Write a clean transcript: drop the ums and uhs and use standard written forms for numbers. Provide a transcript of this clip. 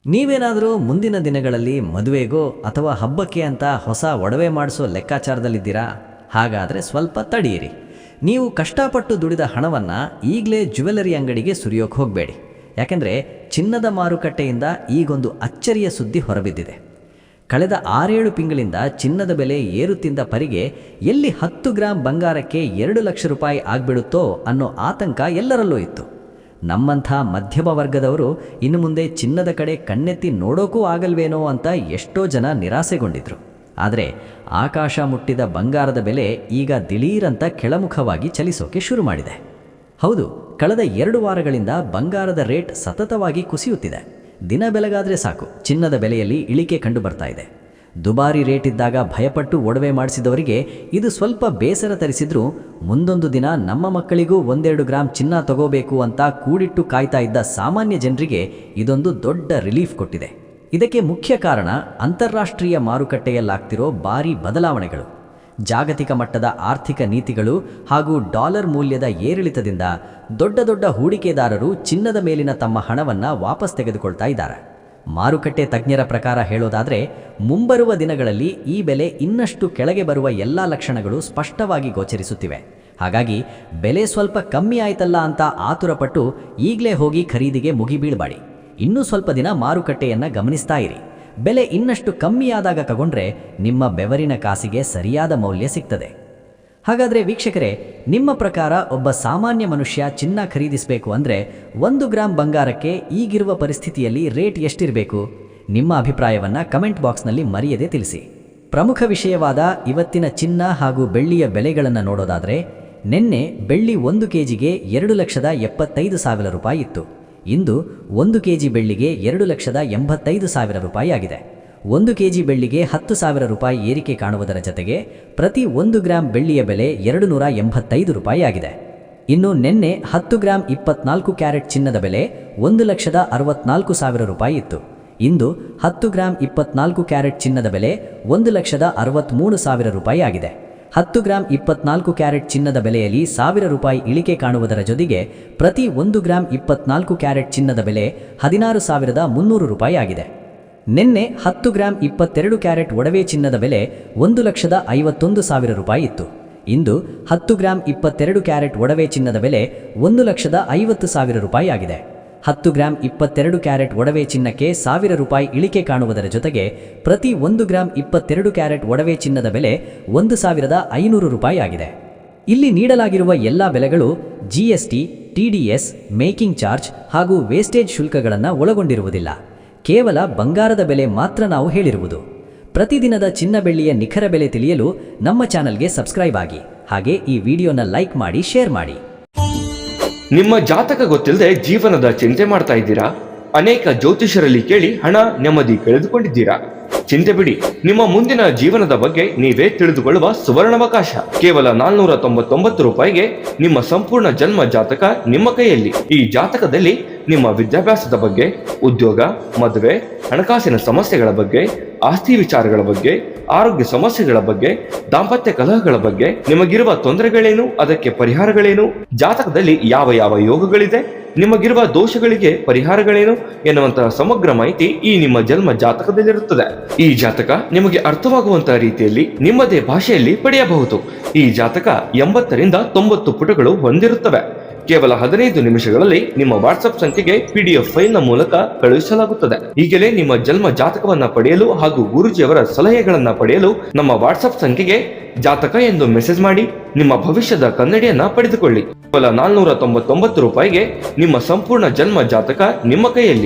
ನೀವೇನಾದರೂ ಮುಂದಿನ ದಿನಗಳಲ್ಲಿ ಮದುವೆಗೋ ಅಥವಾ ಹಬ್ಬಕ್ಕೆ ಅಂತ ಹೊಸ ಒಡವೆ ಮಾಡಿಸೋ ಲೆಕ್ಕಾಚಾರದಲ್ಲಿದ್ದೀರಾ? ಹಾಗಾದರೆ ಸ್ವಲ್ಪ ತಡೆಯಿರಿ. ನೀವು ಕಷ್ಟಪಟ್ಟು ದುಡಿದ ಹಣವನ್ನು ಈಗಲೇ ಜ್ಯುವೆಲರಿ ಅಂಗಡಿಗೆ ಸುರಿಯೋಕೆ ಹೋಗಬೇಡಿ. ಯಾಕೆಂದರೆ ಚಿನ್ನದ ಮಾರುಕಟ್ಟೆಯಿಂದ ಈಗೊಂದು ಅಚ್ಚರಿಯ ಸುದ್ದಿ ಹೊರಬಿದ್ದಿದೆ. ಕಳೆದ 6-7 ತಿಂಗಳಿಂದ ಚಿನ್ನದ ಬೆಲೆ ಏರುತ್ತಿದ್ದ ಪರಿಗೆ ಎಲ್ಲಿ 10 ಗ್ರಾಂ ಬಂಗಾರಕ್ಕೆ 2 ಲಕ್ಷ ರೂಪಾಯಿ ಆಗಿಬಿಡುತ್ತೋ ಅನ್ನೋ ಆತಂಕ ಎಲ್ಲರಲ್ಲೂ ಇತ್ತು. ನಮ್ಮಂಥ ಮಧ್ಯಮ ವರ್ಗದವರು ಇನ್ನು ಮುಂದೆ ಚಿನ್ನದ ಕಡೆ ಕಣ್ಣೆತ್ತಿ ನೋಡೋಕೂ ಆಗಲ್ವೇನೋ ಅಂತ ಎಷ್ಟೋ ಜನ ನಿರಾಸೆಗೊಂಡಿದ್ರು. ಆದರೆ ಆಕಾಶ ಮುಟ್ಟಿದ ಬಂಗಾರದ ಬೆಲೆ ಈಗ ದಿಢೀರಂತ ಕೆಳಮುಖವಾಗಿ ಚಲಿಸೋಕೆ ಶುರು ಮಾಡಿದೆ. ಹೌದು, ಕಳೆದ 2 ವಾರಗಳಿಂದ ಬಂಗಾರದ ರೇಟ್ ಸತತವಾಗಿ ಕುಸಿಯುತ್ತಿದೆ. ದಿನ ಬೆಳಗಾದರೆ ಸಾಕು ಚಿನ್ನದ ಬೆಲೆಯಲ್ಲಿ ಇಳಿಕೆ ಕಂಡು ಬರ್ತಾ ಇದೆ. ದುಬಾರಿ ರೇಟ್ ಇದ್ದಾಗ ಭಯಪಟ್ಟು ಒಡವೆ ಮಾಡಿಸಿದವರಿಗೆ ಇದು ಸ್ವಲ್ಪ ಬೇಸರ ತರಿಸಿದ್ರೂ, ಮುಂದೊಂದು ದಿನ ನಮ್ಮ ಮಕ್ಕಳಿಗೂ 1-2 ಗ್ರಾಂ ಚಿನ್ನ ತಗೋಬೇಕು ಅಂತ ಕೂಡಿಟ್ಟು ಕಾಯ್ತಾ ಇದ್ದ ಸಾಮಾನ್ಯ ಜನರಿಗೆ ಇದೊಂದು ದೊಡ್ಡ ರಿಲೀಫ್ ಕೊಟ್ಟಿದೆ. ಇದಕ್ಕೆ ಮುಖ್ಯ ಕಾರಣ ಅಂತಾರಾಷ್ಟ್ರೀಯ ಮಾರುಕಟ್ಟೆಯಲ್ಲಾಗ್ತಿರೋ ಭಾರೀ ಬದಲಾವಣೆಗಳು. ಜಾಗತಿಕ ಮಟ್ಟದ ಆರ್ಥಿಕ ನೀತಿಗಳು ಹಾಗೂ ಡಾಲರ್ ಮೌಲ್ಯದ ಏರಿಳಿತದಿಂದ ದೊಡ್ಡ ದೊಡ್ಡ ಹೂಡಿಕೆದಾರರು ಚಿನ್ನದ ಮೇಲಿನ ತಮ್ಮ ಹಣವನ್ನು ವಾಪಸ್ ತೆಗೆದುಕೊಳ್ತಾ ಇದ್ದಾರೆ. ಮಾರುಕಟ್ಟೆ ತಜ್ಞರ ಪ್ರಕಾರ ಹೇಳೋದಾದರೆ, ಮುಂಬರುವ ದಿನಗಳಲ್ಲಿ ಈ ಬೆಲೆ ಇನ್ನಷ್ಟು ಕೆಳಗೆ ಬರುವ ಎಲ್ಲ ಲಕ್ಷಣಗಳು ಸ್ಪಷ್ಟವಾಗಿ ಗೋಚರಿಸುತ್ತಿವೆ. ಹಾಗಾಗಿ ಬೆಲೆ ಸ್ವಲ್ಪ ಕಮ್ಮಿ ಆಯ್ತಲ್ಲ ಅಂತ ಆತುರಪಟ್ಟು ಈಗಲೇ ಹೋಗಿ ಖರೀದಿಗೆ ಮುಗಿಬೀಳಬೇಡಿ. ಇನ್ನೂ ಸ್ವಲ್ಪ ದಿನ ಮಾರುಕಟ್ಟೆಯನ್ನು ಗಮನಿಸ್ತಾ ಇರಿ. ಬೆಲೆ ಇನ್ನಷ್ಟು ಕಮ್ಮಿಯಾದಾಗ ತಗೊಂಡ್ರೆ ನಿಮ್ಮ ಬೆವರಿನ ಕಾಸಿಗೆ ಸರಿಯಾದ ಮೌಲ್ಯ ಸಿಗ್ತದೆ. ಹಾಗಾದರೆ ವೀಕ್ಷಕರೇ, ನಿಮ್ಮ ಪ್ರಕಾರ ಒಬ್ಬ ಸಾಮಾನ್ಯ ಮನುಷ್ಯ ಚಿನ್ನ ಖರೀದಿಸಬೇಕು ಅಂದರೆ 1 ಗ್ರಾಂ ಬಂಗಾರಕ್ಕೆ ಈಗಿರುವ ಪರಿಸ್ಥಿತಿಯಲ್ಲಿ ರೇಟ್ ಎಷ್ಟಿರಬೇಕು? ನಿಮ್ಮ ಅಭಿಪ್ರಾಯವನ್ನು ಕಮೆಂಟ್ ಬಾಕ್ಸ್ನಲ್ಲಿ ಮರೆಯದೆ ತಿಳಿಸಿ. ಪ್ರಮುಖ ವಿಷಯವಾದ ಇವತ್ತಿನ ಚಿನ್ನ ಹಾಗೂ ಬೆಳ್ಳಿಯ ಬೆಲೆಗಳನ್ನು ನೋಡೋದಾದರೆ, ನಿನ್ನೆ ಬೆಳ್ಳಿ 1 ಕೆಜಿಗೆ 2,75,000 ರೂಪಾಯಿ ಇತ್ತು. ಇಂದು 1 ಕೆಜಿ ಬೆಳ್ಳಿಗೆ 2,85,000 ರೂಪಾಯಿ ಆಗಿದೆ. 1 ಕೆಜಿ ಬೆಳ್ಳಿಗೆ 10,000 ರೂಪಾಯಿ ಏರಿಕೆ ಕಾಣುವುದರ ಜತೆಗೆ ಪ್ರತಿ 1 ಗ್ರಾಂ ಬೆಳ್ಳಿಯ ಬೆಲೆ 285 ರೂಪಾಯಿ ಆಗಿದೆ. ಇನ್ನು ನಿನ್ನೆ 10 ಗ್ರಾಂ 24 ಕ್ಯಾರೆಟ್ ಚಿನ್ನದ ಬೆಲೆ 1,64,000 ರೂಪಾಯಿ ಇತ್ತು. ಇಂದು 10 ಗ್ರಾಂ 24 ಕ್ಯಾರೆಟ್ ಚಿನ್ನದ ಬೆಲೆ 1,63,000 ರೂಪಾಯಿ ಆಗಿದೆ. 10 ಗ್ರಾಂ 24 ಕ್ಯಾರೆಟ್ ಚಿನ್ನದ ಬೆಲೆಯಲ್ಲಿ 1,000 ರೂಪಾಯಿ ಇಳಿಕೆ ಕಾಣುವುದರ ಜೊತೆಗೆ ಪ್ರತಿ 1 ಗ್ರಾಂ 24 ಕ್ಯಾರೆಟ್ ಚಿನ್ನದ ಬೆಲೆ 16,300 ರೂಪಾಯಿ ಆಗಿದೆ. ನಿನ್ನೆ 10 ಗ್ರಾಂ 22 ಕ್ಯಾರೆಟ್ ಒಡವೆ ಚಿನ್ನದ ಬೆಲೆ 1,51,000 ರೂಪಾಯಿ ಇತ್ತು. ಇಂದು 10 ಗ್ರಾಂ 22 ಕ್ಯಾರೆಟ್ ಒಡವೆ ಚಿನ್ನದ ಬೆಲೆ 1,50,000 ರೂಪಾಯಿ ಆಗಿದೆ. 10 ಗ್ರಾಂ 22 ಕ್ಯಾರೆಟ್ ಒಡವೆ ಚಿನ್ನಕ್ಕೆ 1,000 ರೂಪಾಯಿ ಇಳಿಕೆ ಕಾಣುವುದರ ಜೊತೆಗೆ ಪ್ರತಿ 1 ಗ್ರಾಂ 22 ಕ್ಯಾರೆಟ್ ಒಡವೆ ಚಿನ್ನದ ಬೆಲೆ 1,500 ರೂಪಾಯಿ ಆಗಿದೆ. ಇಲ್ಲಿ ನೀಡಲಾಗಿರುವ ಎಲ್ಲ ಬೆಲೆಗಳು GST, TDS, ಮೇಕಿಂಗ್ ಚಾರ್ಜ್ ಹಾಗೂ ವೇಸ್ಟೇಜ್ ಶುಲ್ಕಗಳನ್ನು ಒಳಗೊಂಡಿರುವುದಿಲ್ಲ. ಕೇವಲ ಬಂಗಾರದ ಬೆಲೆ ಮಾತ್ರ ನಾವು ಹೇಳಿರುವುದು. ಪ್ರತಿದಿನದ ಚಿನ್ನ ಬೆಳ್ಳಿಯ ನಿಖರ ಬೆಲೆ ತಿಳಿಯಲು ನಮ್ಮ ಚಾನಲ್ಗೆ ಸಬ್ಸ್ಕ್ರೈಬ್ ಆಗಿ, ಹಾಗೆ ಈ ವಿಡಿಯೋನ ಲೈಕ್ ಮಾಡಿ, ಶೇರ್ ಮಾಡಿ. ನಿಮ್ಮ ಜಾತಕ ಗೊತ್ತಿಲ್ಲದೆ ಜೀವನದ ಚಿಂತೆ ಮಾಡ್ತಾ ಇದ್ದೀರಾ? ಅನೇಕ ಜ್ಯೋತಿಷರಲ್ಲಿ ಕೇಳಿ ಹಣ ನೆಮ್ಮದಿ ಕಳೆದುಕೊಂಡಿದ್ದೀರಾ? ಚಿಂತೆ ಬಿಡಿ, ನಿಮ್ಮ ಮುಂದಿನ ಜೀವನದ ಬಗ್ಗೆ ನೀವೇ ತಿಳಿದುಕೊಳ್ಳುವ ಸುವರ್ಣಾವಕಾಶ. ಕೇವಲ 499 ರೂಪಾಯಿಗೆ ನಿಮ್ಮ ಸಂಪೂರ್ಣ ಜನ್ಮ ಜಾತಕ ನಿಮ್ಮ ಕೈಯಲ್ಲಿ. ಈ ಜಾತಕದಲ್ಲಿ ನಿಮ್ಮ ವಿದ್ಯಾಭ್ಯಾಸದ ಬಗ್ಗೆ, ಉದ್ಯೋಗ, ಮದುವೆ, ಹಣಕಾಸಿನ ಸಮಸ್ಯೆಗಳ ಬಗ್ಗೆ, ಆಸ್ತಿ ವಿಚಾರಗಳ ಬಗ್ಗೆ, ಆರೋಗ್ಯ ಸಮಸ್ಯೆಗಳ ಬಗ್ಗೆ, ದಾಂಪತ್ಯ ಕಲಹಗಳ ಬಗ್ಗೆ, ನಿಮಗಿರುವ ತೊಂದರೆಗಳೇನು, ಅದಕ್ಕೆ ಪರಿಹಾರಗಳೇನು, ಜಾತಕದಲ್ಲಿ ಯಾವ ಯಾವ ಯೋಗಗಳಿದೆ, ನಿಮಗಿರುವ ದೋಷಗಳಿಗೆ ಪರಿಹಾರಗಳೇನು ಎನ್ನುವಂತಹ ಸಮಗ್ರ ಮಾಹಿತಿ ಈ ನಿಮ್ಮ ಜನ್ಮ ಜಾತಕದಲ್ಲಿರುತ್ತದೆ. ಈ ಜಾತಕ ನಿಮಗೆ ಅರ್ಥವಾಗುವಂತಹ ರೀತಿಯಲ್ಲಿ ನಿಮ್ಮದೇ ಭಾಷೆಯಲ್ಲಿ ಪಡೆಯಬಹುದು. ಈ ಜಾತಕ 80ರಿಂದ 90 ಪುಟಗಳು ಹೊಂದಿರುತ್ತವೆ. ಕೇವಲ 15 ನಿಮಿಷಗಳಲ್ಲಿ ನಿಮ್ಮ ವಾಟ್ಸ್ಆಪ್ ಸಂಖ್ಯೆಗೆ PDF ಫೈಲ್ ನ ಮೂಲಕ ಕಳುಹಿಸಲಾಗುತ್ತದೆ. ಈಗಲೇ ನಿಮ್ಮ ಜನ್ಮ ಜಾತಕವನ್ನ ಪಡೆಯಲು ಹಾಗೂ ಗುರುಜಿಯವರ ಸಲಹೆಗಳನ್ನ ಪಡೆಯಲು ನಮ್ಮ ವಾಟ್ಸ್ಆಪ್ ಸಂಖ್ಯೆಗೆ ಜಾತಕ ಎಂದು ಮೆಸೇಜ್ ಮಾಡಿ ನಿಮ್ಮ ಭವಿಷ್ಯದ ಕನ್ನಡಿಯನ್ನ ಪಡೆದುಕೊಳ್ಳಿ. ಕೇವಲ 499 ರೂಪಾಯಿಗೆ ನಿಮ್ಮ ಸಂಪೂರ್ಣ ಜನ್ಮ ಜಾತಕ ನಿಮ್ಮ ಕೈಯಲ್ಲಿ.